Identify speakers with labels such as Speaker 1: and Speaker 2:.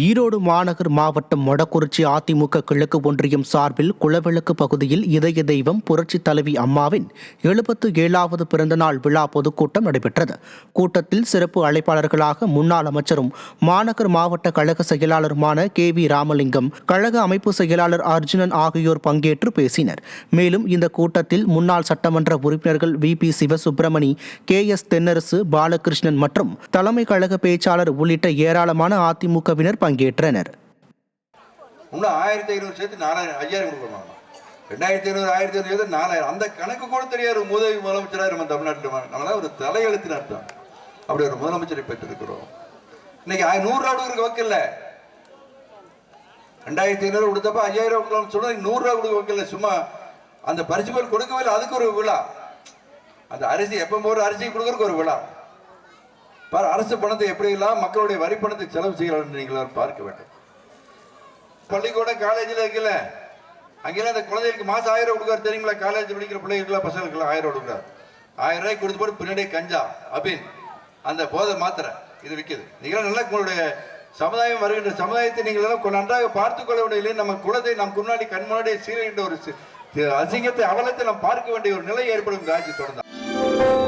Speaker 1: ஈரோடு மாநகர் மாவட்டம் மொடக்குறிச்சி அதிமுக கிழக்கு ஒன்றியம் சார்பில் குளவிளக்கு பகுதியில் இதய தெய்வம் புரட்சி தலைவி அம்மாவின் 77வது பிறந்தநாள் விழா பொதுக்கூட்டம் நடைபெற்றது. கூட்டத்தில் சிறப்பு அழைப்பாளர்களாக முன்னாள் அமைச்சரும் மாநகர் மாவட்ட கழக செயலாளருமான KV ராமலிங்கம், கழக அமைப்பு செயலாளர் அர்ஜுனன் ஆகியோர் பங்கேற்று பேசினர். மேலும் இந்த கூட்டத்தில் முன்னாள் சட்டமன்ற உறுப்பினர்கள் VP சிவசுப்பிரமணி, KS தென்னரசு, பாலகிருஷ்ணன் மற்றும் தலைமை கழக பேச்சாளர் உள்ளிட்ட ஏராளமான அதிமுகவினர் பங்கேற்றனர்.
Speaker 2: இன்னும் 1500 சேர்த்து 5000 கொடுக்கணும். 2500 1500 4000 அந்த கணக்கு கூட தெரியாது. முதலமைச்சராக நம்ம தமிழ்நாட்டில் நம்மளால ஒரு தலையெழுத்தின் அர்த்தம். அப்படி ஒரு முதலமைச்சரை பெற்றிருக்கிறோம். இன்னைக்கு 100 ரூபா கொடுக்க வைக்கல. 2500 கொடுத்தப்ப 5000 கொடுக்கலாம் சொன்னா 100 ரூபா கொடுக்க வைக்கல. சும்மா அந்த பரிசு பொருள் கொடுக்கவே இல்லை. அதுக்கு ஒரு விழா. அந்த அரிசி எப்போ ஒரு அரிசி கொடுக்கறதுக்கு ஒரு விழா. அரசு பணத்தை எப்படி எல்லாம் மக்களுடைய வரி பணத்தை செலவு செய்யலாம் நீங்கள் பார்க்க வேண்டும். பள்ளிக்கூடம் காலேஜில் இருக்குல்ல, அங்கெல்லாம் அந்த குழந்தைகளுக்கு மாசம் 1000 கொடுக்காரு தெரியுங்களா? காலேஜ் படிக்கிற பிள்ளைகளுக்கு பசங்களுக்கு 1000 கொடுக்குறாரு. 1000 ரூபாய்க்கு கொடுத்து போட்டு பின்னாடி கஞ்சா அபின் அந்த போதை மாத்திரை இது விற்குது. நீங்களும் நல்லா உங்களுடைய சமுதாயம் வருகின்ற சமுதாயத்தை நீங்கள் எல்லாம் நன்றாக பார்த்துக் கொள்ள வேண்டிய நம்ம குழந்தை நம் முன்னாடி கண் முன்னாடி சீரழிகின்ற ஒரு அசிங்கத்தை அவலத்தை நாம் பார்க்க வேண்டிய ஒரு நிலை ஏற்படும். இந்த ஆட்சி தொடர்ந்து